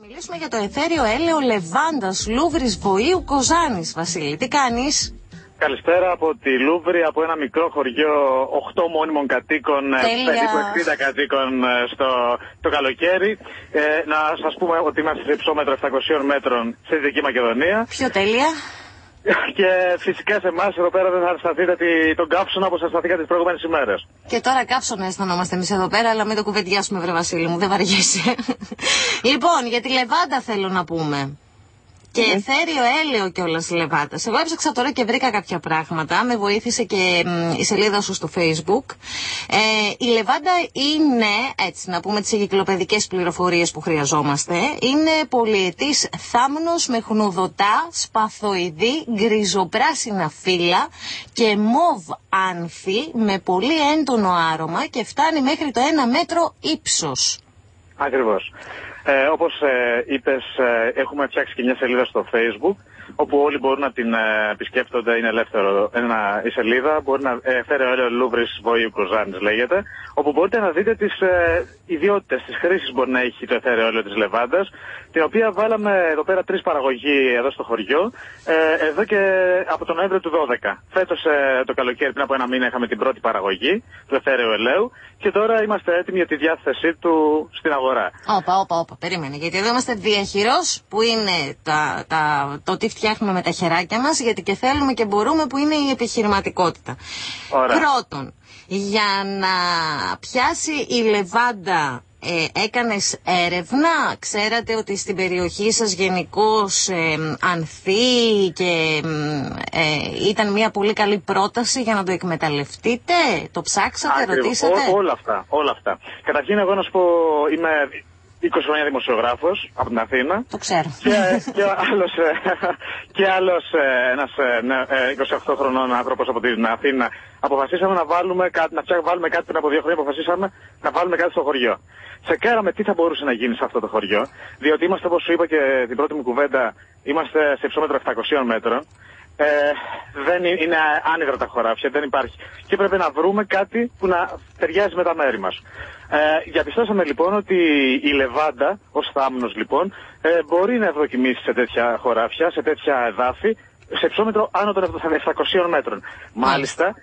Να μιλήσουμε για το αιθέριο έλαιο Λεβάντας, Λούβρης, Βοήου, Κοζάνης. Βασίλη, τι κάνεις? Καλησπέρα από τη Λούβρη, από ένα μικρό χωριό 8 μόνιμων κατοίκων, περίπου 60 κατοίκων το καλοκαίρι. Να σας πούμε ότι είμαστε σε υψόμετρο 700 μέτρων στη Δυτική Μακεδονία. Πιο τέλεια. Και φυσικά σε εμάς εδώ πέρα δεν θα αισθανθείτε τον καύσωνα όπως αισθανθήκατε τις προηγούμενες ημέρες. Και τώρα καύσωνα αισθανόμαστε εμείς εδώ πέρα, αλλά μην το κουβεντιάσουμε, βρε Βασίλη μου, δεν βαριέσαι. Λοιπόν, για τη Λεβάντα θέλω να πούμε. Και αιθέριο έλαιο κιόλας Λεβάντας. Εγώ έψαξα τώρα και βρήκα κάποια πράγματα. Με βοήθησε και η σελίδα σου στο Facebook. Η Λεβάντα είναι, έτσι να πούμε τις εγκυκλοπαιδικές πληροφορίες που χρειαζόμαστε, είναι πολυετής θάμνος με χνουδωτά, σπαθοειδή, γκριζοπράσινα φύλλα και μοβ άνθη με πολύ έντονο άρωμα και φτάνει μέχρι το 1 μέτρο ύψος. Ακριβώς. Όπως είπες, έχουμε φτιάξει και μια σελίδα στο Facebook, όπου όλοι μπορούν να την επισκέπτονται, είναι ελεύθερο η σελίδα, μπορεί να αιθέριο έλαιο Λούβρης, Βοήου, Κοζάνης λέγεται, όπου μπορείτε να δείτε τις ιδιότητες, τις χρήσεις μπορεί να έχει το αιθέριο έλαιο της Λεβάντας, την οποία βάλαμε εδώ πέρα 3 παραγωγοί εδώ στο χωριό, εδώ και από τον Νοέμβριο του 12. Φέτος το καλοκαίρι, πριν από 1 μήνα, είχαμε την πρώτη παραγωγή του αιθέριου ελαίου και τώρα είμαστε έτοιμοι για τη διάθεσή του στην αγορά. Όπα, περίμενε, γιατί εδώ είμαστε διαχειρός, που είναι το τι φτιάχνουμε με τα χεράκια μας, γιατί και θέλουμε και μπορούμε, που είναι η επιχειρηματικότητα. Ωραία. Πρώτον, για να πιάσει η Λεβάντα, έκανες έρευνα, ξέρατε ότι στην περιοχή σας γενικώς ανθεί και ήταν μια πολύ καλή πρόταση για να το εκμεταλλευτείτε, το ψάξατε, ρωτήσατε? Όλα αυτά. Καταρχήν εγώ να σου πω, είμαι 20 χρόνια δημοσιογράφος από την Αθήνα. Το ξέρω. Και άλλος ένας 28 χρονών άνθρωπος από την Αθήνα. Αποφασίσαμε να βάλουμε κάτι πριν από 2 χρόνια. Αποφασίσαμε να βάλουμε κάτι στο χωριό. Τσεκάραμε τι θα μπορούσε να γίνει σε αυτό το χωριό. Διότι είμαστε, όπως σου είπα και την πρώτη μου κουβέντα, είμαστε σε υψόμετρο 700 μέτρων. Δεν είναι άνυδρα τα χωράφια, δεν υπάρχει. Και πρέπει να βρούμε κάτι που να ταιριάζει με τα μέρη μας. Διαπιστώσαμε λοιπόν ότι η Λεβάντα, ως θάμνος λοιπόν, μπορεί να ευδοκιμήσει σε τέτοια χωράφια, σε τέτοια εδάφη, σε υψόμετρο άνω των 700 μέτρων. Μάλιστα,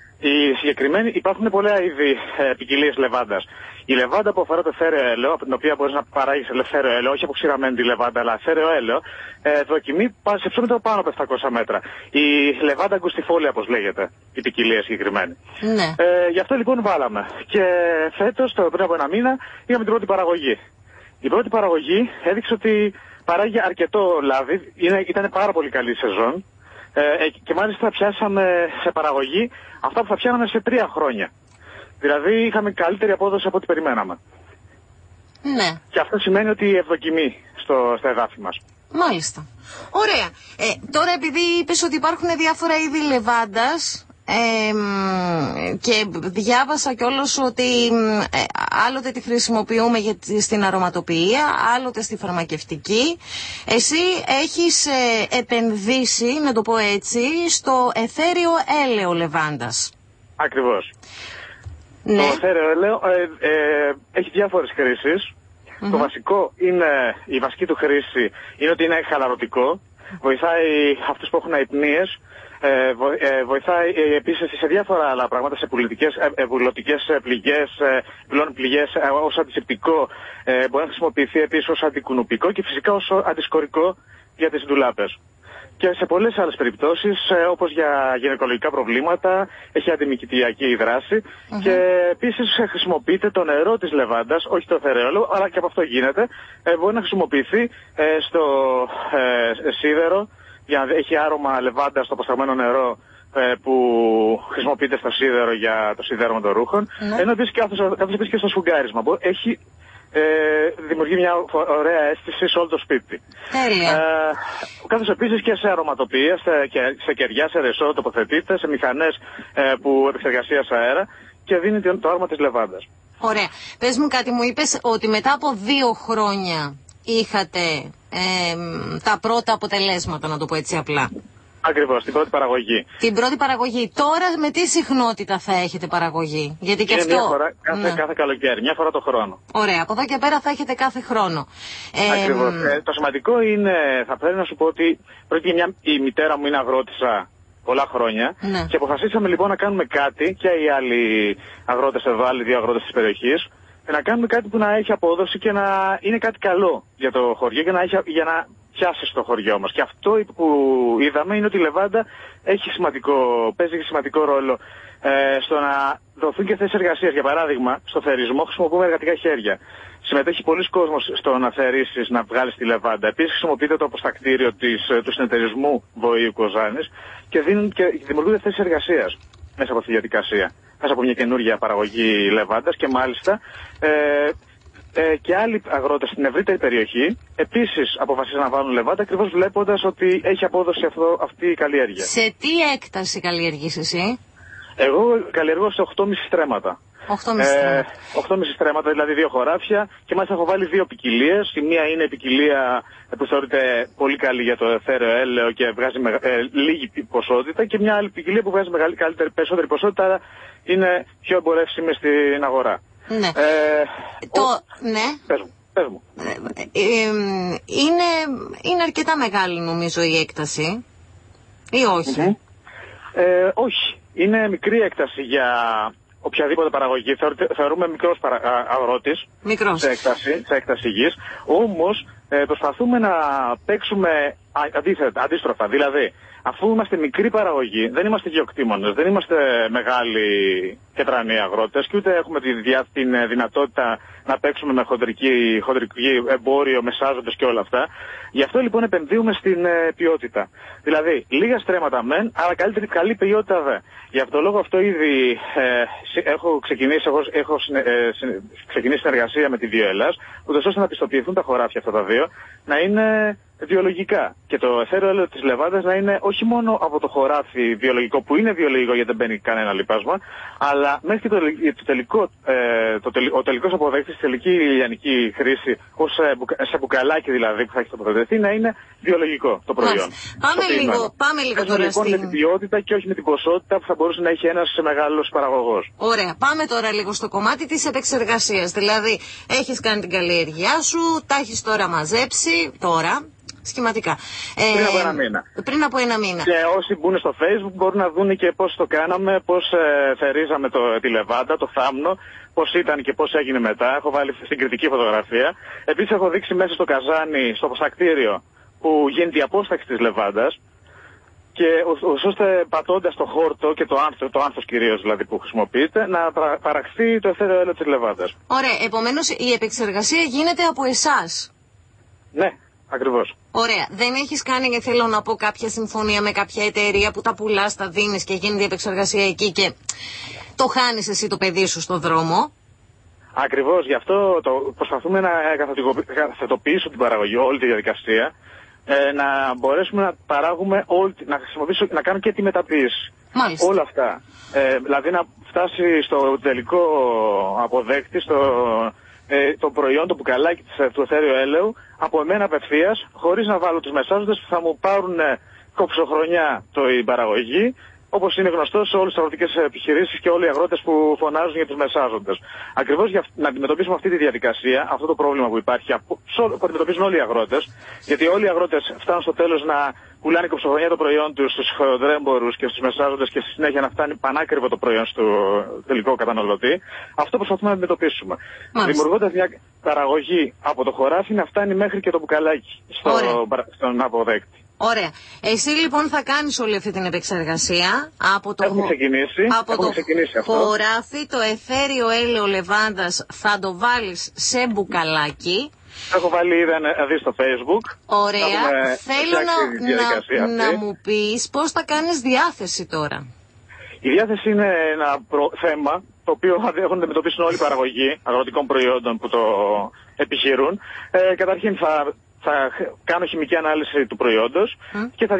υπάρχουν πολλά είδη ποικιλίες Λεβάντας. Η Λεβάντα που αφορά το αιθέριο έλαιο, από την οποία μπορείς να παράγεις ελευθέριο έλαιο, όχι αποξηραμένη τη Λεβάντα, αλλά αιθέριο έλαιο, δοκιμή σε υψόμετρο πάνω από 700 μέτρα. Η Λεβάντα αγκουστιφόλια, όπως λέγεται, η ποικιλία συγκεκριμένη. Ναι. Γι' αυτό λοιπόν βάλαμε. Και φέτος, πριν από 1 μήνα, είχαμε την πρώτη παραγωγή. Η πρώτη παραγωγή έδειξε ότι παράγει αρκετό λάδι, ήταν πάρα πολύ καλή σεζόν. Και μάλιστα πιάσαμε σε παραγωγή αυτά που θα πιάναμε σε 3 χρόνια. Δηλαδή είχαμε καλύτερη απόδοση από ό,τι περιμέναμε. Ναι. Και αυτό σημαίνει ότι ευδοκιμεί στα εδάφη μας. Μάλιστα. Ωραία. Τώρα επειδή είπες ότι υπάρχουν διάφορα είδη Λεβάντας, και διάβασα κιόλας ότι άλλοτε τη χρησιμοποιούμε στην αρωματοποιία, άλλοτε στη φαρμακευτική. Εσύ έχεις επενδύσει, να το πω έτσι, στο αιθέριο έλαιο Λεβάντας. Ακριβώς. Ναι. Το αιθέριο έλαιο έχει διάφορες χρήσεις. Το βασικό είναι, η βασική του χρήση είναι ότι είναι χαλαρωτικό. Βοηθάει αυτούς που έχουν αϊπνίες. Βοηθάει επίσης σε διάφορα άλλα πράγματα, σε βουλωτικές πληγές, πληγές ως αντισηπτικό. Μπορεί να χρησιμοποιηθεί επίσης ως αντικουνουπικό και φυσικά ως αντισκορικό για τις ντουλάπες. Και σε πολλές άλλες περιπτώσεις, όπως για γυναικολογικά προβλήματα, έχει αντιμυκητιακή δράση. Και επίσης χρησιμοποιείται το νερό της Λεβάντας, όχι το αιθέριο έλαιο, αλλά και από αυτό γίνεται. Μπορεί να χρησιμοποιηθεί στο σίδερο, για να έχει άρωμα Λεβάντα στο αποσταγμένο νερό που χρησιμοποιείται στο σίδερο για το σιδέρωμα των ρούχων. Ενώ επίσης και στο σφουγγάρισμα. Δημιουργεί μια ωραία αίσθηση σε όλο το σπίτι. Τέλεια. Καθώς επίσης και σε αρωματοποιία, σε κεριά, σε ρεσό τοποθετείται, σε μηχανές επεξεργασίας αέρα και δίνει το άρωμα της Λεβάντας. Ωραία. Πες μου κάτι, μου είπες ότι μετά από 2 χρόνια είχατε τα πρώτα αποτελέσματα, να το πω έτσι απλά. Ακριβώς, την πρώτη παραγωγή. Την πρώτη παραγωγή. Τώρα με τι συχνότητα θα έχετε παραγωγή? Γιατί και είναι αυτό. Μια φορά κάθε καλοκαίρι, μια φορά το χρόνο. Ωραία, από εδώ και πέρα θα έχετε κάθε χρόνο. Ακριβώς. Το σημαντικό είναι, θα πρέπει να σου πω ότι η μητέρα μου είναι αγρότησα πολλά χρόνια. Ναι. Και αποφασίσαμε λοιπόν να κάνουμε κάτι, και οι άλλοι αγρότες εδώ, άλλοι δύο αγρότες της περιοχής, να κάνουμε κάτι που να έχει απόδοση και να είναι κάτι καλό για το χωριό και για να πιάσει στο χωριό μας. Και αυτό που είδαμε είναι ότι η Λεβάντα παίζει σημαντικό ρόλο στο να δοθούν και θέσεις εργασίας. Για παράδειγμα, στο θερισμό χρησιμοποιούμε εργατικά χέρια. Συμμετέχει πολλοί κόσμος στο να θερίσεις, να βγάλεις τη Λεβάντα. Επίσης χρησιμοποιείται το αποστακτήριο του συνεταιρισμού Βοήου Κοζάνης και δημιουργούνται θέσεις εργασίας μέσα από αυτή τη διαδικασία. Μέσα από μια καινούργια παραγωγή Λεβάντας και μάλιστα και άλλοι αγρότες στην ευρύτερη περιοχή επίσης αποφασίσαν να βάλουν Λεβάντα, ακριβώς βλέποντας ότι έχει απόδοση αυτή η καλλιέργεια. Σε τι έκταση καλλιεργείς εσύ? Εγώ καλλιεργώ σε 8,5 στρέμματα. 8,5 στρέμματα, δηλαδή 2 χωράφια, και μάλιστα έχω βάλει 2 ποικιλίες. Η μία είναι η ποικιλία που θεωρείται πολύ καλή για το εθέριο έλαιο και βγάζει λίγη ποσότητα, και μια άλλη ποικιλία που βγάζει περισσότερη ποσότητα, αλλά είναι πιο εμπορεύσιμη στην αγορά. Ναι. Ναι. Πες μου. Είναι αρκετά μεγάλη νομίζω η έκταση, ή όχι? Όχι. Είναι μικρή έκταση για οποιαδήποτε παραγωγή. Θεωρούμε μικρός αγρότης σε έκταση γης. Όμως προσπαθούμε να παίξουμε αντίστροφα. Δηλαδή, αφού είμαστε μικρή παραγωγή, δεν είμαστε γεωκτήμονες, δεν είμαστε μεγάλοι κετρανοί αγρότες και ούτε έχουμε την δυνατότητα να παίξουμε με χοντρική εμπόριο, μεσάζοντες και όλα αυτά. Γι' αυτό λοιπόν επενδύουμε στην ποιότητα. Δηλαδή, λίγα στρέμματα μεν, αλλά καλή ποιότητα δε. Γι' αυτό λόγο αυτό ήδη έχω ξεκινήσει συνεργασία με τη Βιοέλλας, ούτως ώστε να πιστοποιηθούν τα χωράφια αυτά τα δύο, να είναι βιολογικά. Και το εθέριο έλαιο της Λεβάντας να είναι όχι μόνο από το χωράφι βιολογικό, που είναι βιολογικό γιατί δεν μπαίνει κανένα λιπάσμα, αλλά μέχρι και ο τελικός αποδέκτης, η τελική ηλιανική χρήση, σε μπουκαλάκι δηλαδή που θα έχει τοποθετηθεί, να είναι βιολογικό το προϊόν. Πάμε λίγο τώρα λοιπόν με την ποιότητα και όχι με την ποσότητα που θα μπορούσε να έχει ένας μεγάλος παραγωγός. Ωραία. Πάμε τώρα λίγο στο κομμάτι της επεξεργασίας. Δηλαδή, έχεις κάνει την καλλιέργειά σου, τα έχεις τώρα μαζέψει, σχηματικά. Πριν από ένα μήνα. Και όσοι μπουν στο Facebook μπορούν να δουν και πώς το κάναμε, πώς θερίζαμε τη Λεβάντα, το θάμνο, πώς ήταν και πώς έγινε μετά. Έχω βάλει συγκριτική φωτογραφία. Επίσης έχω δείξει μέσα στο καζάνι, στο αποστακτήριο, που γίνεται η απόσταξη της Λεβάντας. Και ώστε πατώντας το χόρτο και το άνθος κυρίως δηλαδή που χρησιμοποιείται, να παραχθεί το εθέριο έλαιο της Λεβάντας. Ωραία. Επομένως η επεξεργασία γίνεται από εσάς. Ναι. Ακριβώς. Ωραία. Δεν έχεις κάνει, θέλω να πω, κάποια συμφωνία με κάποια εταιρεία που τα πουλάς, τα δίνεις και γίνεται η επεξεργασία εκεί και το χάνεις εσύ το παιδί σου στο δρόμο? Ακριβώς. Γι' αυτό προσπαθούμε να καθετοποιήσουμε την παραγωγή, όλη τη διαδικασία, να μπορέσουμε να παράγουμε, να κάνουμε και τη μεταποίηση. Μάλιστα. Όλα αυτά. Δηλαδή να φτάσει στο τελικό αποδέκτη, το προϊόν, το μπουκαλάκι του εθέριου έλαιου, από εμένα απευθείας, χωρίς να βάλω τους μεσάζοντες που θα μου πάρουν κοψοχρονιά η παραγωγή, όπως είναι γνωστό σε όλες τις αγροτικές επιχειρήσεις και όλοι οι αγρότες που φωνάζουν για τους μεσάζοντες. Ακριβώς για να αντιμετωπίσουμε αυτή τη διαδικασία, αυτό το πρόβλημα που υπάρχει, που αντιμετωπίζουν όλοι οι αγρότες, γιατί όλοι οι αγρότες φτάνουν στο τέλος να πουλάνε κοψοχρονιά το προϊόν τους στους χοντρέμπορους και στους μεσάζοντες και στη συνέχεια να φτάνει πανάκριβο το προϊόν στο τελικό καταναλωτή. Αυτό προσπαθούμε να αντιμετωπίσουμε. Δημιουργώντας μια παραγωγή από το χωράφι να φτάνει μέχρι και το μπουκαλάκι στον αποδέκτη. Ωραία. Εσύ λοιπόν θα κάνεις όλη αυτή την επεξεργασία από το, χωράφι, το εθέριο έλαιο Λεβάντας θα το βάλεις σε μπουκαλάκι. Έχω βάλει ήδη να δεις στο Facebook. Ωραία. Θέλω να μου πεις πώς θα κάνεις διάθεση τώρα. Η διάθεση είναι ένα θέμα το οποίο έχουν αντιμετωπίσει όλοι οι παραγωγοί αγροτικών προϊόντων που το επιχειρούν. Καταρχήν θα κάνω χημική ανάλυση του προϊόντος και θα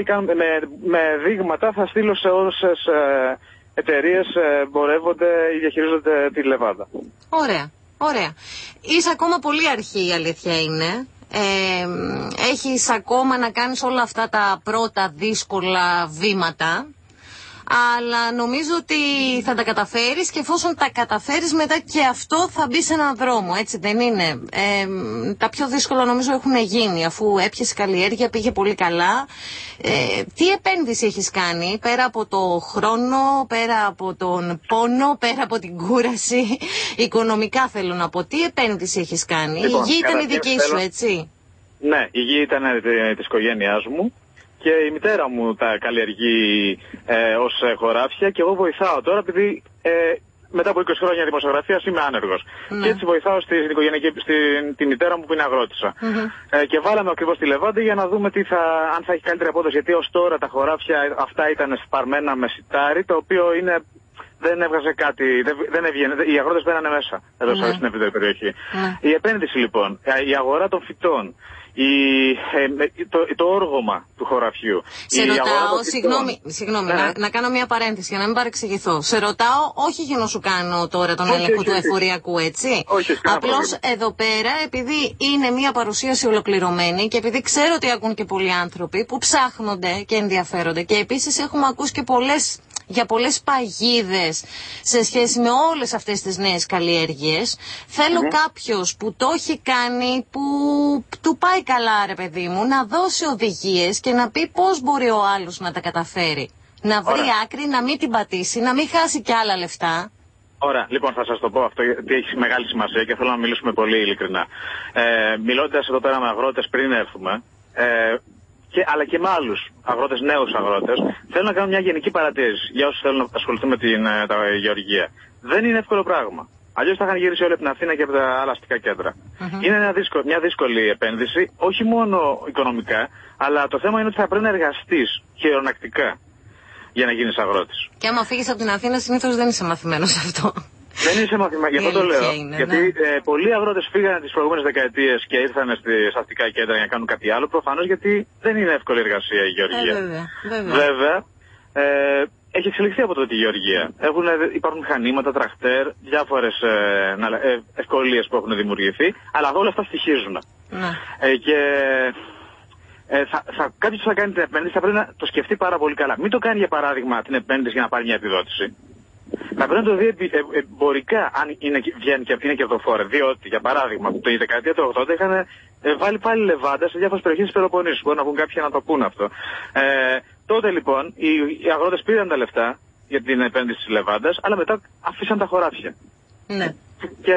με δείγματα θα στείλω σε όσες εταιρείες εμπορεύονται ή διαχειρίζονται τη Λεβάντα. Ωραία, ωραία. Είσαι ακόμα πολύ αρχή, η αλήθεια είναι. έχεις ακόμα να κάνεις όλα αυτά τα πρώτα δύσκολα βήματα. Αλλά νομίζω ότι θα τα καταφέρεις και εφόσον τα καταφέρεις μετά και αυτό θα μπει σε έναν δρόμο, έτσι δεν είναι? Τα πιο δύσκολα νομίζω έχουν γίνει αφού έπιασε καλλιέργεια, πήγε πολύ καλά. Τι επένδυση έχεις κάνει πέρα από το χρόνο, πέρα από τον πόνο, πέρα από την κούραση, οικονομικά θέλω να πω, τι επένδυση έχεις κάνει? Λοιπόν, η γη ήταν η δική σου, έτσι? Ναι, η γη ήταν της οικογένειάς μου. Και η μητέρα μου τα καλλιεργεί ως χωράφια και εγώ βοηθάω τώρα επειδή μετά από 20 χρόνια δημοσιογραφίας είμαι άνεργος. Ναι. Και έτσι βοηθάω στην οικογενειακή, τη μητέρα μου που είναι αγρότησα. Και βάλαμε ακριβώς τη λεβάντα για να δούμε αν θα έχει καλύτερη απόδοση. Γιατί ως τώρα τα χωράφια αυτά ήταν σπαρμένα με σιτάρι, το οποίο δεν έβγαζε κάτι, δεν έβγαινε, οι αγρότες μπαίνανε μέσα εδώ στην ευρύτερη περιοχή. Η επένδυση λοιπόν, η αγορά των φυτών, το όργωμα του χωραφιού. Σε ρωτάω, συγγνώμη, να κάνω μια παρένθεση για να μην παρεξηγηθώ. Σε ρωτάω, όχι για να σου κάνω τώρα τον έλεγχο του εφοριακού, έτσι. Απλώς εδώ πέρα, επειδή είναι μια παρουσίαση ολοκληρωμένη και επειδή ξέρω ότι ακούν και πολλοί άνθρωποι που ψάχνονται και ενδιαφέρονται και επίσης έχουμε ακούσει και για πολλές παγίδες σε σχέση με όλες αυτές τις νέες καλλιέργειες. Θέλω κάποιος που το έχει κάνει, που του πάει καλά ρε παιδί μου, να δώσει οδηγίες και να πει πώς μπορεί ο άλλος να τα καταφέρει. Να βρει άκρη, να μην την πατήσει, να μην χάσει κι άλλα λεφτά. Ωραία, λοιπόν θα σας το πω αυτό γιατί έχει μεγάλη σημασία και θέλω να μιλήσουμε πολύ ειλικρινά. Μιλώντας εδώ πέρα με αγρότες πριν έρθουμε, αλλά και με άλλους αγρότες, νέους αγρότες, θέλω να κάνω μια γενική παρατήρηση για όσους θέλουν να ασχοληθούν με τα γεωργία. Δεν είναι εύκολο πράγμα. Αλλιώς θα είχαν γυρίσει όλη από την Αθήνα και από τα άλλα αστικά κέντρα. Είναι μια δύσκολη επένδυση, όχι μόνο οικονομικά, αλλά το θέμα είναι ότι θα πρέπει να εργαστείς χειρονακτικά για να γίνεις αγρότης. Και άμα φύγεις από την Αθήνα, συνήθως δεν είσαι μαθημένος σε αυτό. Δεν είσαι μαθημένος, γι' αυτό το λέω. Γιατί πολλοί αγρότες φύγανε τις προηγούμενες δεκαετίες και ήρθαν στα αστικά κέντρα για να κάνουν κάτι άλλο, προφανώς γιατί δεν είναι εύκολη εργασία η γεωργία. Βέβαια. Έχει εξελιχθεί από τότε η γεωργία. Υπάρχουν μηχανήματα, τρακτέρ, διάφορες ευκολίες που έχουν δημιουργηθεί, αλλά όλα αυτά στοιχίζουν. Και κάποιος που θα κάνει την επένδυση θα πρέπει να το σκεφτεί πάρα πολύ καλά. Μην το κάνει για παράδειγμα την επένδυση για να πάρει μια επιδότηση. Θα πρέπει να το δει εμπορικά, αν είναι κερδοφόρα. Διότι, για παράδειγμα, τη δεκαετία του 80 είχαν βάλει πάλι λεβάντα σε διάφορες περιοχές της Πελοποννήσου. Μπορεί να βγουν κάποιοι να το πούν αυτό. Τότε λοιπόν οι αγρότες πήραν τα λεφτά για την επένδυση της λεβάντας, αλλά μετά αφήσαν τα χωράφια. Ναι. Και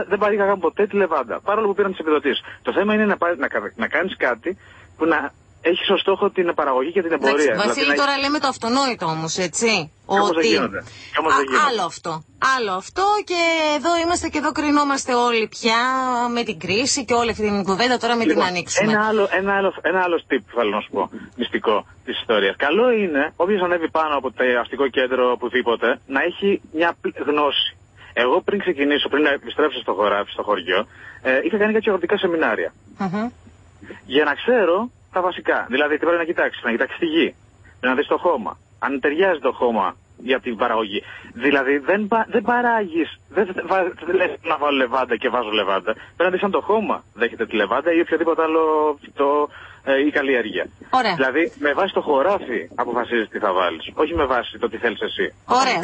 δεν παρήγαγαν ποτέ τη λεβάντα, παρόλο που πήραν τις επιδοτήσεις. Το θέμα είναι να κάνεις κάτι που να έχει ως στόχο την παραγωγή και την εμπορία. Βασίλη, τώρα λέμε το αυτονόητο όμως, έτσι. Ότι άλλο αυτό και εδώ είμαστε και εδώ κρινόμαστε όλοι πια με την κρίση και όλη αυτή την κουβέντα τώρα με την ανοίξουμε. Ένα άλλο tip θέλω να σου πω, μυστικό της ιστορίας. Καλό είναι όποιος ανέβει πάνω από το αστικό κέντρο οπουδήποτε να έχει μια γνώση. Εγώ πριν ξεκινήσω, πριν επιστρέψω στο χωράφι, στο χωριό, είχα κάνει κάποια αγροτικά σεμινάρια. Για να ξέρω τα βασικά. Δηλαδή τι πρέπει να κοιτάξεις τη γη, να δεις το χώμα. Αν ταιριάζει το χώμα για την παραγωγή. Δηλαδή δεν παράγεις, δεν λες να βάλω λεβάντα και βάζω λεβάντα. Πρέπει να δεις αν το χώμα δέχεται τη λεβάντα ή οποιοδήποτε άλλο φυτό ή καλλιέργεια. Ωραία. Δηλαδή με βάση το χωράφι αποφασίζεις τι θα βάλεις, όχι με βάση το τι θέλεις εσύ. Ωραία,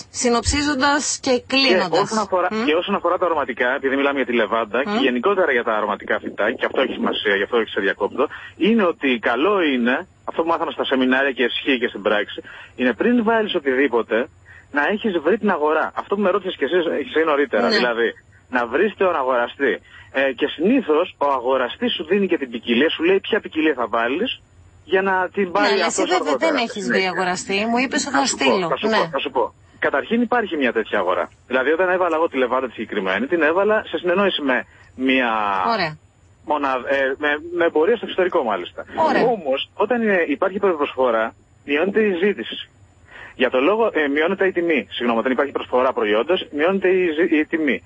συνοψίζοντας και κλείνοντας. Και όσον αφορά τα αρωματικά, επειδή μιλάμε για τη λεβάντα και γενικότερα για τα αρωματικά φυτά, και αυτό έχει σημασία, γι' αυτό έχει σε διακόπτω, είναι ότι καλό είναι, αυτό που μάθαμε στα σεμινάρια και ισχύει και στην πράξη, είναι πριν βάλεις οτιδήποτε να έχεις βρει την αγορά. Αυτό που με ρώτησες και εσύ νωρίτερα, δηλαδή να βρεις τον αγοραστή. Και συνήθως ο αγοραστής σου δίνει και την ποικιλία, σου λέει ποια ποικιλία θα βάλεις για να την πάρει αυτός αργότερα. Εσύ δεν έχεις βρει αγοραστή, μου είπες ότι θα στείλω. Θα σου πω. Καταρχήν υπάρχει μια τέτοια αγορά. Δηλαδή όταν έβαλα εγώ τη λεβάντα τη συγκεκριμένη, την έβαλα σε συνεννόηση με μια με εμπορία στο εξωτερικό μάλιστα. Όμως όταν υπάρχει προσφορά, μειώνεται η ζήτηση. Για το λόγο μειώνεται η τιμή. Συγγνώμη, όταν υπάρχει προσφορά προϊόντος, μειώνεται η τιμή.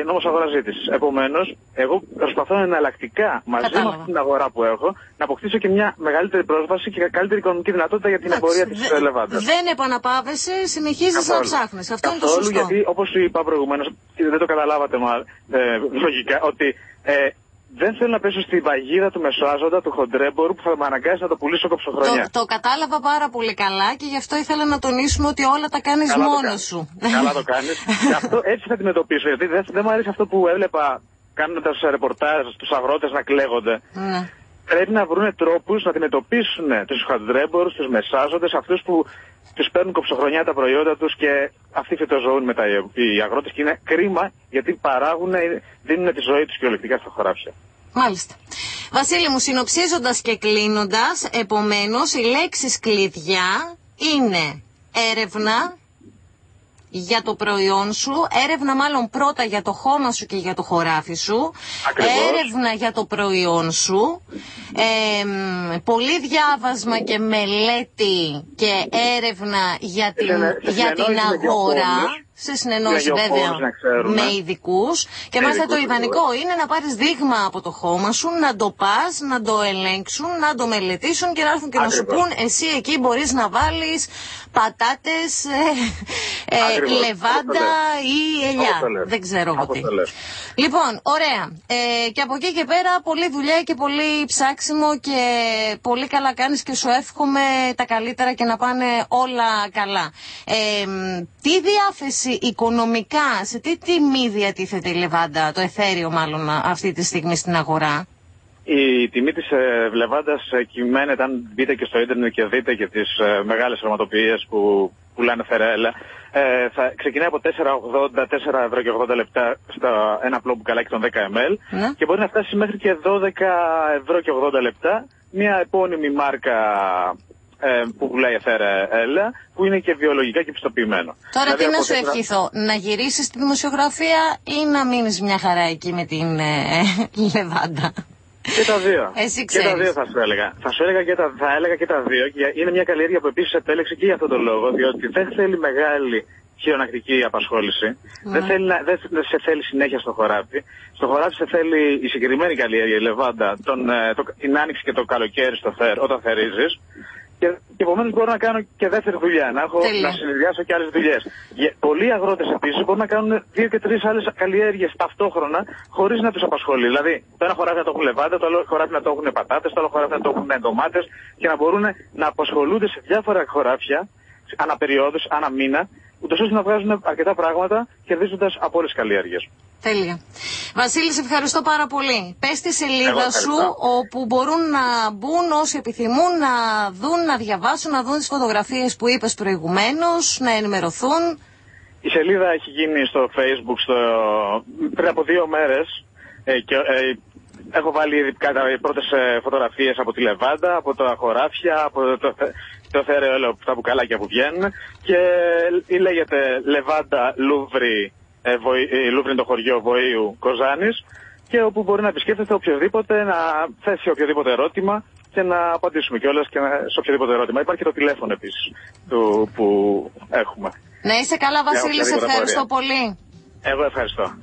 Νόμος αγοράς ζήτησης. Επομένως, εγώ προσπαθώ εναλλακτικά μαζί με αυτή την αγορά που έχω να αποκτήσω και μια μεγαλύτερη πρόσβαση και καλύτερη οικονομική δυνατότητα για την εμπορία της λεβάντας. Δεν επαναπάβεσαι, συνεχίζεις να ψάχνεις. Αυτό είναι το σωστό. Γιατί όπως σου είπα προηγουμένως, δεν το καταλάβατε λογικά, ότι δεν θέλω να πέσω στην παγίδα του μεσοάζοντα, του χοντρέμπορου που θα με αναγκάσει να το πουλήσω κοψοχρονιά. Το κατάλαβα πάρα πολύ καλά και γι' αυτό ήθελα να τονίσουμε ότι όλα τα κάνεις μόνος σου. Καλά το κάνεις. Και αυτό έτσι θα αντιμετωπίσω. Γιατί δεν μου αρέσει αυτό που έβλεπα κάνοντας ρεπορτάζ τους αγρότες να κλαίγονται. Ναι. Πρέπει να βρουν τρόπους να αντιμετωπίσουν τους χοντρέμπορους, τους μεσάζοντες, αυτούς που τους παίρνουν κοψοχρονιά τα προϊόντα τους και αυτοί φυτοζωούν μετά οι αγρότες. Και είναι κρίμα γιατί παράγουν, δίνουν τη ζωή τους κυριολεκτικά στα χωράφια. Μάλιστα. Βασίλη μου, συνοψίζοντας και κλείνοντας, επομένως οι λέξεις κλειδιά είναι έρευνα για το προϊόν σου, έρευνα μάλλον πρώτα για το χώμα σου και για το χωράφι σου, Ακριβώς. Έρευνα για το προϊόν σου, πολύ διάβασμα και μελέτη και έρευνα για την αγορά, σε συνεννόηση βέβαια με ειδικούς και μάλιστα το ιδανικό είναι να πάρεις δείγμα από το χώμα σου, να το πας, να το ελέγξουν, να το μελετήσουν και να έρθουν και να σου πούν εσύ εκεί μπορείς να βάλεις πατάτες, λεβάντα ή ελιά. Δεν ξέρω εγώ τι. Λοιπόν, ωραία. Και από εκεί και πέρα πολλή δουλειά και πολύ ψάξιμο και πολύ καλά κάνεις και σου εύχομαι τα καλύτερα και να πάνε όλα καλά. Τι διάθεση οικονομικά, σε τι τιμή διατίθεται η λεβάντα, το εθέριο μάλλον αυτή τη στιγμή στην αγορά? Η τιμή της λεβάντας κυμαίνεται, αν μπείτε και στο ίντερνετ και δείτε και τις μεγάλες ονοματοποιίες που πουλάνε φερέλα, θα ξεκινάει από 4,80, 4 ευρώ και 80 λεπτά στα ένα απλό μπουκαλάκι των 10 ml και μπορεί να φτάσει μέχρι και 12 ευρώ και 80 λεπτά μια επώνυμη μάρκα που πουλάει φερέλα, που είναι και βιολογικά και πιστοποιημένο. Τώρα δηλαδή, τι να σου ευχηθώ, να γυρίσεις τη δημοσιογραφία ή να μείνεις μια χαρά εκεί με την λεβάντα? Και τα δύο. Εσύ ξέρεις. Και τα δύο θα σου έλεγα. Θα έλεγα και τα δύο. Είναι μια καλλιέργεια που επίσης επέλεξε και για αυτόν τον λόγο, διότι δεν θέλει μεγάλη χειρονακτική απασχόληση. Δεν σε θέλει συνέχεια στο χωράφι. Στο χωράφι σε θέλει η συγκεκριμένη καλλιέργεια, η λεβάντα, την άνοιξη και το καλοκαίρι όταν θερίζεις. Και επομένως μπορώ να κάνω και δεύτερη δουλειά, να συνδυάσω και άλλες δουλειές. Πολλοί αγρότες επίσης μπορούν να κάνουν 2 και 3 άλλες καλλιέργειες ταυτόχρονα χωρίς να τους απασχολεί. Δηλαδή, το ένα χωράφι να το έχουν λεβάντα, το άλλο χωράφι να το έχουν πατάτες, το άλλο χωράφι να το έχουν ντομάτες και να μπορούν να απασχολούνται σε διάφορα χωράφια, αναπεριόδους, ανά μήνα, ούτως ώστε να βγάζουν αρκετά πράγματα κερδίζοντας από όλες τις καλλιέργειες. Τέλεια. Βασίλη, σε ευχαριστώ πάρα πολύ. Πες τη σελίδα σου όπου μπορούν να μπουν όσοι επιθυμούν να δουν, να διαβάσουν, να δουν τις φωτογραφίες που είπες προηγουμένως, να ενημερωθούν. Η σελίδα έχει γίνει στο Facebook πριν από 2 μέρες και έχω βάλει ήδη οι πρώτες φωτογραφίες από τη λεβάντα, από τα χωράφια, από το θέριο, τα μπουκαλάκια που βγαίνουν και λέγεται Λεβάντα Λούβρι. Λούβρι είναι το χωριό Βοήου Κοζάνης και όπου μπορεί να επισκέφτεται οποιοδήποτε, να θέσει οποιοδήποτε ερώτημα και να απαντήσουμε κιόλας και σε οποιοδήποτε ερώτημα. Υπάρχει και το τηλέφωνο επίσης που έχουμε. Να είσαι καλά, Βασίλη, σε ευχαριστώ πολύ. Εγώ ευχαριστώ.